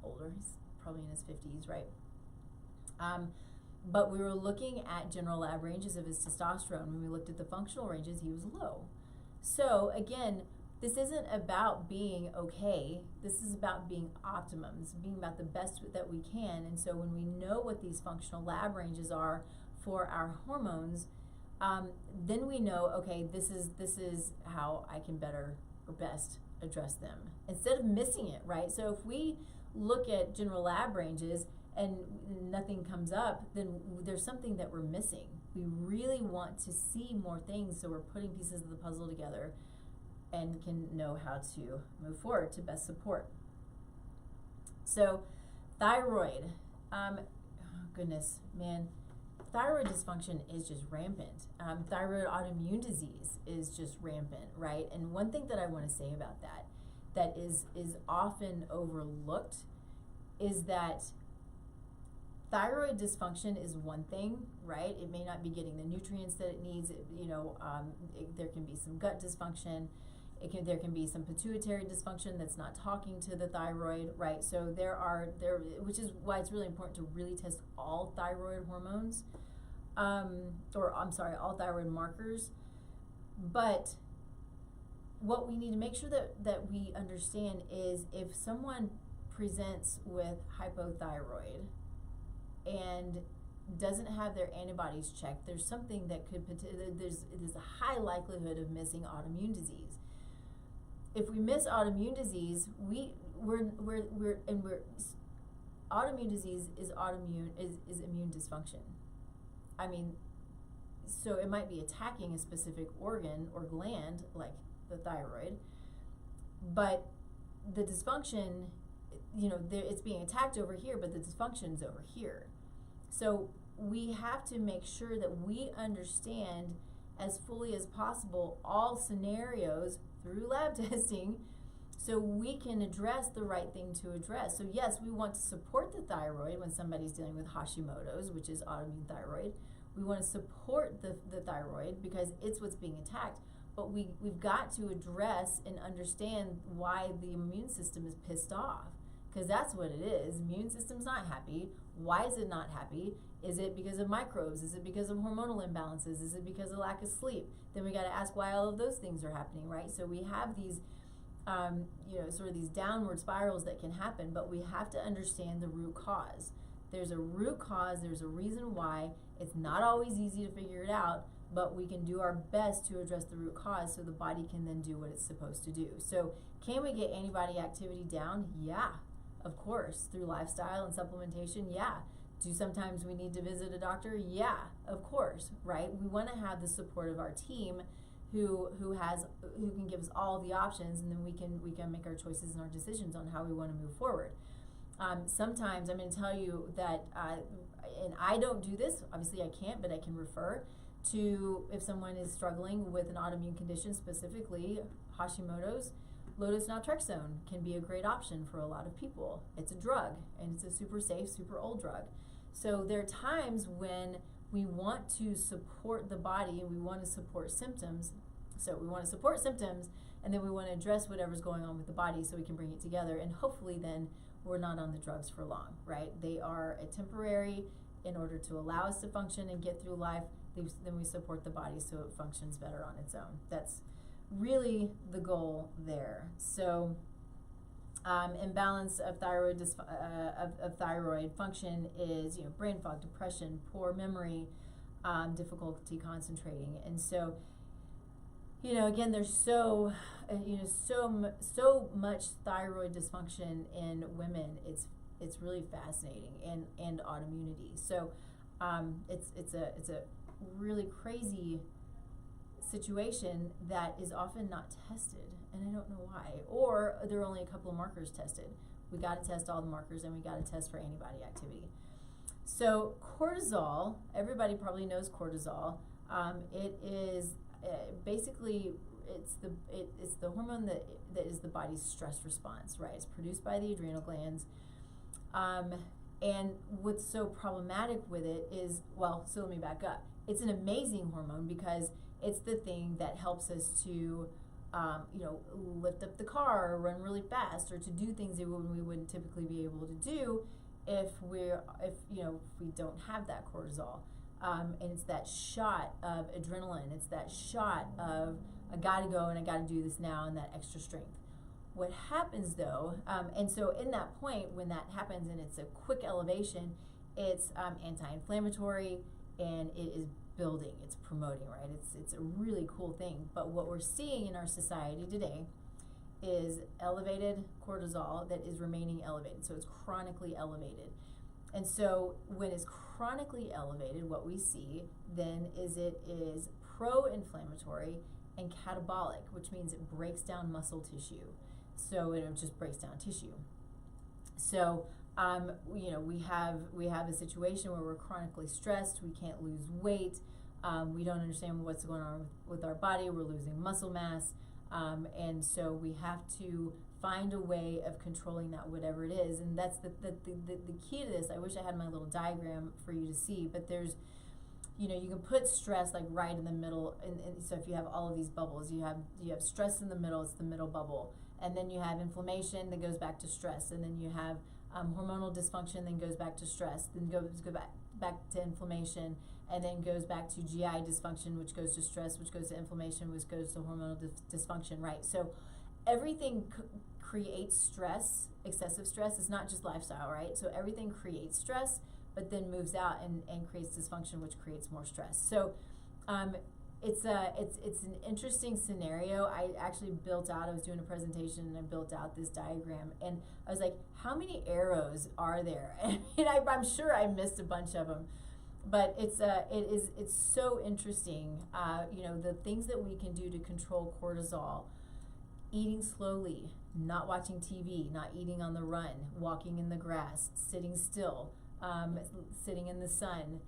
[SPEAKER 1] Older, he's probably in his 50s, right? But we were looking at general lab ranges of his testosterone. When we looked at the functional ranges, he was low. So again, this isn't about being okay. This is about being optimum. This is being about the best that we can. And so when we know what these functional lab ranges are for our hormones, then we know, okay, this is how I can better or best address them, instead of missing it, right? So if we look at general lab ranges and nothing comes up, then there's something that we're missing. We really want to see more things, so we're putting pieces of the puzzle together and can know how to move forward to best support. So thyroid, goodness, man, thyroid dysfunction is just rampant. Thyroid autoimmune disease is just rampant, right? And one thing that I want to say about that is often overlooked, is that thyroid dysfunction is one thing, right? It may not be getting the nutrients that it needs. There can be some gut dysfunction. There can be some pituitary dysfunction that's not talking to the thyroid, right? So which is why it's really important to really test all thyroid hormones, all thyroid markers. But what we need to make sure that we understand is, if someone presents with hypothyroid and doesn't have their antibodies checked, there's something that there's a high likelihood of missing autoimmune disease. If we miss autoimmune disease, autoimmune disease is immune dysfunction. I mean, so it might be attacking a specific organ or gland, like the thyroid, but the dysfunction, it's being attacked over here, but the dysfunction's over here. So we have to make sure that we understand as fully as possible all scenarios through lab testing, so we can address the right thing to address. So yes, we want to support the thyroid when somebody's dealing with Hashimoto's, which is autoimmune thyroid. We want to support the thyroid because it's what's being attacked, but we've got to address and understand why the immune system is pissed off, because that's what it is. Immune system's not happy. Why is it not happy? Is it because of microbes? Is it because of hormonal imbalances? Is it because of lack of sleep? Then we got to ask why all of those things are happening, right? So we have these, sort of these downward spirals that can happen, but we have to understand the root cause. There's a root cause, there's a reason why. It's not always easy to figure it out, but we can do our best to address the root cause so the body can then do what it's supposed to do. So can we get antibody activity down? Yeah, of course. Through lifestyle and supplementation, yeah. Do sometimes we need to visit a doctor? Yeah, of course, right? We want to have the support of our team who can give us all the options, and then we can make our choices and our decisions on how we want to move forward. Sometimes I'm going to tell you that, and I don't do this, obviously I can't, but I can refer to if someone is struggling with an autoimmune condition, specifically Hashimoto's. Low-dose naltrexone can be a great option for a lot of people. It's a drug, and it's a super safe, super old drug. So there are times when we want to support the body and we want to support symptoms. So we want to support symptoms, and then we want to address whatever's going on with the body so we can bring it together, and hopefully then we're not on the drugs for long, right? They are a temporary in order to allow us to function and get through life. Then we support the body so it functions better on its own. That's really the goal there. So imbalance of thyroid of thyroid function is brain fog, depression, poor memory, difficulty concentrating. And so again, there's so much thyroid dysfunction in women. It's really fascinating, and autoimmunity. So it's a really crazy situation that is often not tested, and I don't know why. Or there are only a couple of markers tested. We got to test all the markers, and we got to test for antibody activity. So cortisol, everybody probably knows cortisol. It is basically it's the hormone that is the body's stress response, right? It's produced by the adrenal glands. And what's so problematic with it is, so let me back up. It's an amazing hormone because it's the thing that helps us to, lift up the car or run really fast or to do things that we wouldn't typically be able to do if we don't have that cortisol. And it's that shot of adrenaline. It's that shot of I gotta go and I gotta do this now, and that extra strength. What happens though, and so in that point when that happens and it's a quick elevation, it's anti-inflammatory and it is building, it's promoting, right? It's a really cool thing. But what we're seeing in our society today is elevated cortisol that is remaining elevated. So it's chronically elevated. And so when it's chronically elevated, what we see then is it is pro-inflammatory and catabolic, which means it breaks down muscle tissue. So it just breaks down tissue. So we have a situation where we're chronically stressed. We can't lose weight. We don't understand what's going on with our body. We're losing muscle mass, and so we have to find a way of controlling that, whatever it is. And that's the key to this. I wish I had my little diagram for you to see, but there's, you can put stress like right in the middle. And so if you have all of these bubbles, you have stress in the middle. It's the middle bubble, and then you have inflammation that goes back to stress, and then you have hormonal dysfunction, then goes back to stress, then goes back to inflammation, and then goes back to GI dysfunction, which goes to stress, which goes to inflammation, which goes to hormonal dysfunction, right? So everything creates stress. Excessive stress is not just lifestyle, right? So everything creates stress, but then moves out and creates dysfunction, which creates more stress. So it's an interesting scenario. I actually I was doing a presentation and I built out this diagram, and I was like, how many arrows are there? And I'm sure I missed a bunch of them, but it's so interesting. The things that we can do to control cortisol: eating slowly, not watching TV, not eating on the run, walking in the grass, sitting still, sitting in the sun.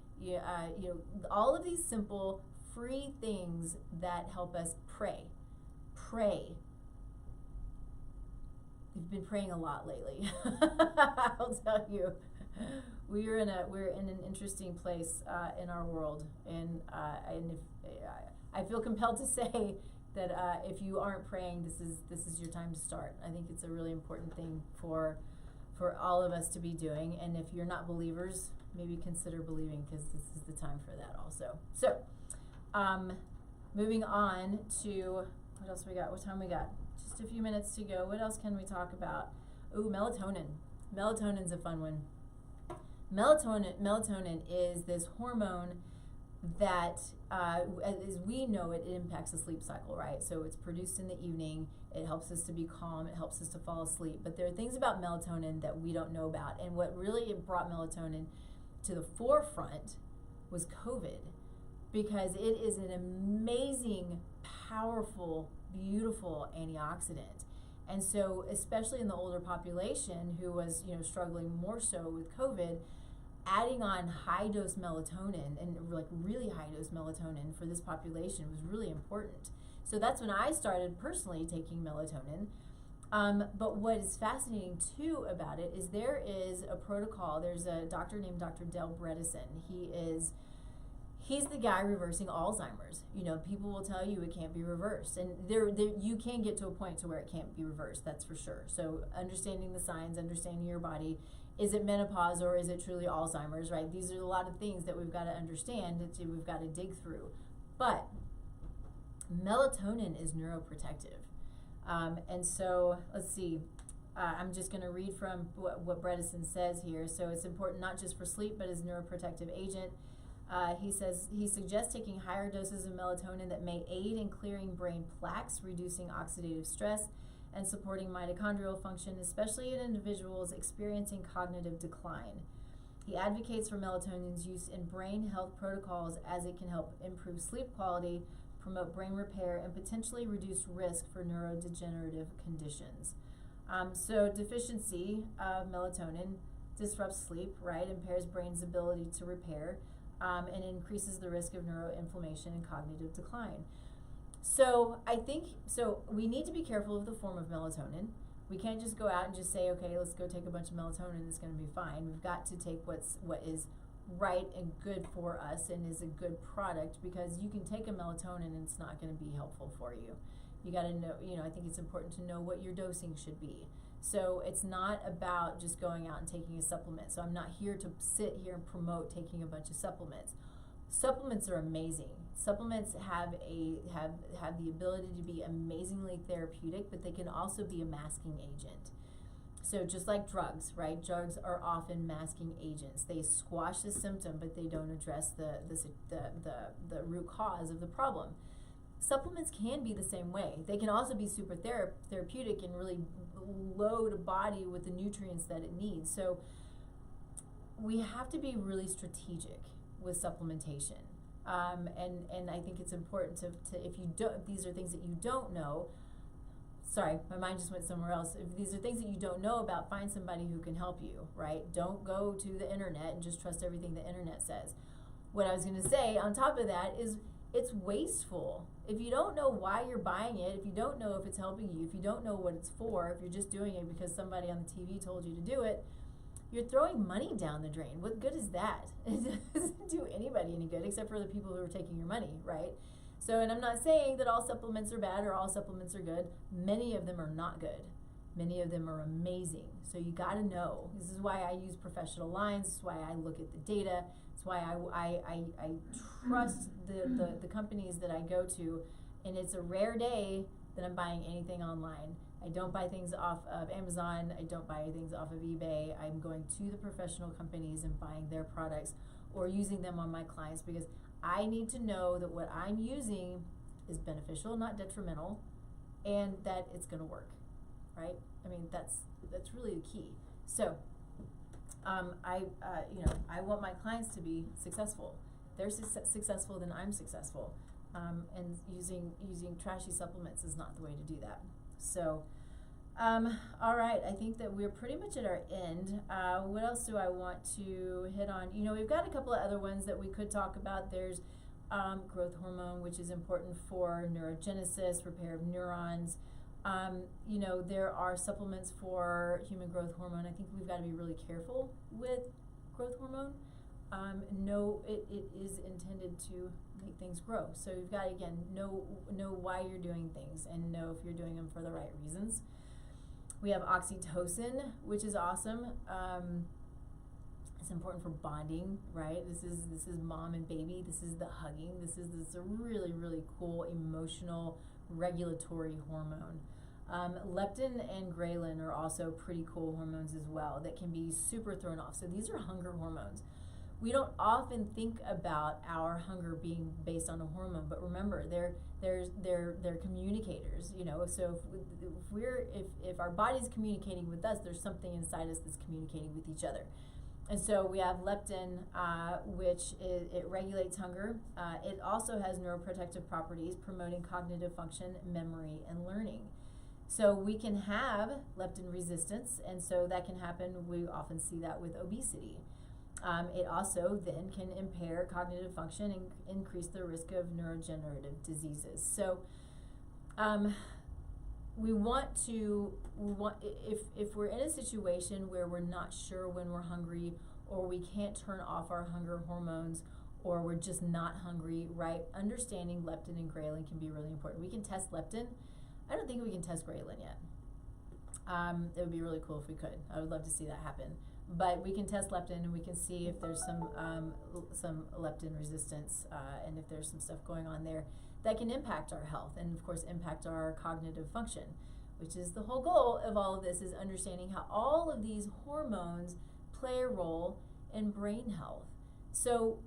[SPEAKER 1] All of these simple free things that help us pray. We've been praying a lot lately. I'll tell you, we're in an interesting place in our world, and I feel compelled to say that if you aren't praying, this is your time to start. I think it's a really important thing for all of us to be doing. And if you're not believers, maybe consider believing, because this is the time for that also. So, moving on to, what else we got? What time we got? Just a few minutes to go. What else can we talk about? Ooh, melatonin. Melatonin's a fun one. Melatonin is this hormone that, as we know it impacts the sleep cycle, right? So it's produced in the evening. It helps us to be calm. It helps us to fall asleep. But there are things about melatonin that we don't know about. And what really brought melatonin to the forefront was COVID, because it is an amazing, powerful, beautiful antioxidant. And so, especially in the older population who was, struggling more so with COVID, adding on high dose melatonin, and like really high dose melatonin for this population, was really important. So that's when I started personally taking melatonin. But what is fascinating too about it is there is a protocol. There's a doctor named Dr. Del Bredesen. He's the guy reversing Alzheimer's. People will tell you it can't be reversed, and there you can get to a point to where it can't be reversed. That's for sure. So understanding the signs, understanding your body. Is it menopause or is it truly Alzheimer's, right? These are a lot of things that we've got to understand, that we've got to dig through. But melatonin is neuroprotective. And so, let's see. I'm just going to read from what Bredesen says here. So it's important not just for sleep, but as a neuroprotective agent. He suggests taking higher doses of melatonin that may aid in clearing brain plaques, reducing oxidative stress, and supporting mitochondrial function, especially in individuals experiencing cognitive decline. He advocates for melatonin's use in brain health protocols, as it can help improve sleep quality, promote brain repair, and potentially reduce risk for neurodegenerative conditions. So deficiency of melatonin disrupts sleep, right? Impairs brain's ability to repair, and increases the risk of neuroinflammation and cognitive decline. So I think, we need to be careful of the form of melatonin. We can't just go out and just say, okay, let's go take a bunch of melatonin, it's going to be fine. We've got to take what is right and good for us and is a good product, because you can take a melatonin and it's not going to be helpful for you. You got to know, I think it's important to know what your dosing should be. So it's not about just going out and taking a supplement. So I'm not here to sit here and promote taking a bunch of supplements. Supplements are amazing. Supplements have the ability to be amazingly therapeutic, but they can also be a masking agent. So just like drugs, right? Drugs are often masking agents. They squash the symptom, but they don't address the root cause of the problem. Supplements can be the same way. They can also be super therapeutic and really load a body with the nutrients that it needs. So we have to be really strategic with supplementation. And I think it's important to if these are things that you don't know, sorry, my mind just went somewhere else. If these are things that you don't know about, find somebody who can help you, right? Don't go to the internet and just trust everything the internet says. What I was going to say on top of that is, it's wasteful. If you don't know why you're buying it, if you don't know if it's helping you, if you don't know what it's for, if you're just doing it because somebody on the TV told you to do it, you're throwing money down the drain. What good is that? It doesn't do anybody any good, except for the people who are taking your money, right? So, and I'm not saying that all supplements are bad or all supplements are good. Many of them are not good. Many of them are amazing. So you got to know. This is why I use professional lines. This is why I look at the data. It's why I trust the companies that I go to, and it's a rare day that I'm buying anything online. I don't buy things off of Amazon. I don't buy things off of eBay. I'm going to the professional companies and buying their products or using them on my clients, because I need to know that what I'm using is beneficial, not detrimental, and that it's going to work, right? I mean, that's really the key. So I want my clients to be successful. If they're successful, then I'm successful. And using trashy supplements is not the way to do that. So, all right, I think that we're pretty much at our end. What else do I want to hit on? We've got a couple of other ones that we could talk about. There's growth hormone, which is important for neurogenesis, repair of neurons. There are supplements for human growth hormone. I think we've got to be really careful with growth hormone. No, it is intended to make things grow. So you've got to, again, know why you're doing things and know if you're doing them for the right reasons. We have oxytocin, which is awesome. It's important for bonding, right? This is mom and baby. This is the hugging. This is a really, really cool emotional regulatory hormone. Leptin and ghrelin are also pretty cool hormones as well that can be super thrown off. So these are hunger hormones. We don't often think about our hunger being based on a hormone, but remember, they're communicators. You know, so if our body's communicating with us, there's something inside us that's communicating with each other. And so we have leptin, which it regulates hunger. It also has neuroprotective properties, promoting cognitive function, memory, and learning. So we can have leptin resistance, and so that can happen. We often see that with obesity. It also then can impair cognitive function and increase the risk of neurodegenerative diseases. So if we're in a situation where we're not sure when we're hungry, or we can't turn off our hunger hormones, or we're just not hungry, right? Understanding leptin and ghrelin can be really important. We can test leptin. I don't think we can test ghrelin yet. It would be really cool if we could. I would love to see that happen. But we can test leptin, and we can see if there's some leptin resistance, and if there's some stuff going on there that can impact our health, and of course impact our cognitive function, which is the whole goal of all of this, is understanding how all of these hormones play a role in brain health. So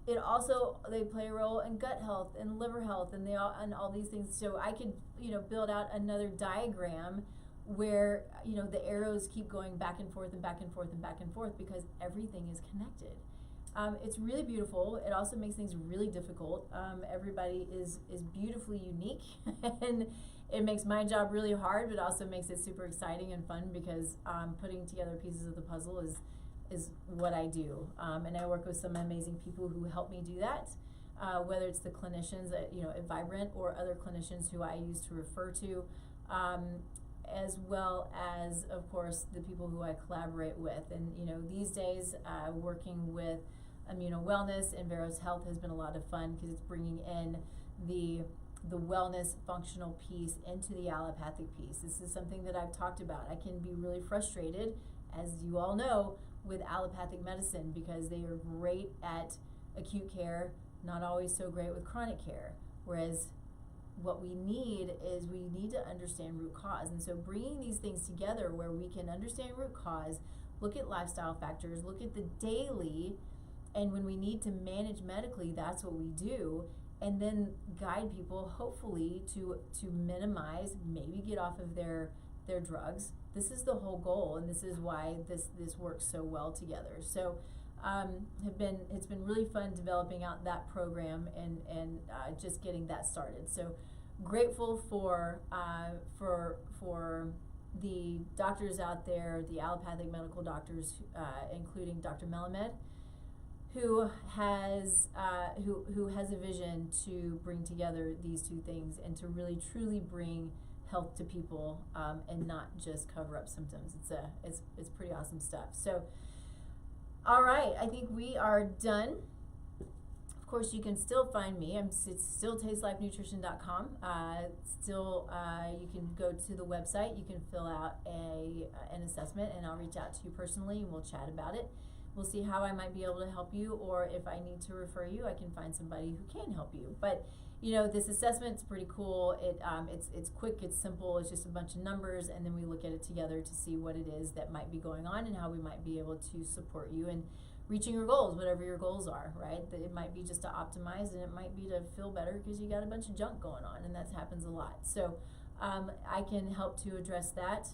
[SPEAKER 1] they play a role in gut health and liver health, and all these things. So I could build out another diagram where the arrows keep going back and forth and back and forth and back and forth, because everything is connected. It's really beautiful. It also makes things really difficult. Everybody is beautifully unique, and it makes my job really hard, but also makes it super exciting and fun, because putting together pieces of the puzzle is what I do. And I work with some amazing people who help me do that, whether it's the clinicians at Vibrant, or other clinicians who I used to refer to, as well as, of course, the people who I collaborate with. And these days, working with Immuno Wellness and Veros Health has been a lot of fun, because it's bringing in the wellness functional piece into the allopathic piece. This is something that I've talked about. I can be really frustrated, as you all know, with allopathic medicine, because they are great at acute care, not always so great with chronic care. Whereas what we need to understand root cause. And so bringing these things together, where we can understand root cause, look at lifestyle factors, look at the daily, and when we need to manage medically, that's what we do, and then guide people, hopefully, to minimize, maybe get off of their drugs. This is the whole goal, and this is why this works so well together. So it's been really fun developing out that program and just getting that started. So grateful for the doctors out there, the allopathic medical doctors, including Dr. Melamed, who has a vision to bring together these two things, and to really truly bring health to people, and not just cover up symptoms. It's pretty awesome stuff. So, all right, I think we are done. Of course, you can still find me. It's still tastelifenutrition.com. You can go to the website. You can fill out an assessment, and I'll reach out to you personally, and we'll chat about it. We'll see how I might be able to help you, or if I need to refer you, I can find somebody who can help you. But this assessment's pretty cool. It's quick, it's simple, it's just a bunch of numbers, and then we look at it together to see what it is that might be going on, and how we might be able to support you in reaching your goals, whatever your goals are, right? It might be just to optimize, and it might be to feel better because you got a bunch of junk going on, and that happens a lot. So I can help to address that.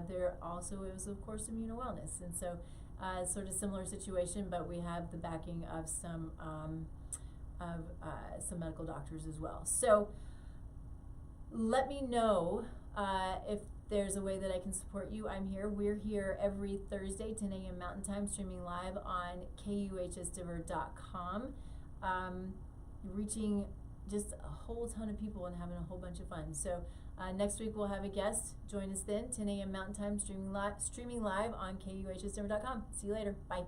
[SPEAKER 1] There also is, of course, Immuno Wellness, and so sort of similar situation, but we have the backing of some medical doctors as well. So let me know if there's a way that I can support you. We're here every Thursday, 10 a.m. Mountain Time, streaming live on kuhsdenver.com, reaching just a whole ton of people and having a whole bunch of fun. So next week we'll have a guest. Join us then, 10 a.m. Mountain Time, streaming live on kuhsdenver.com. See you later. Bye.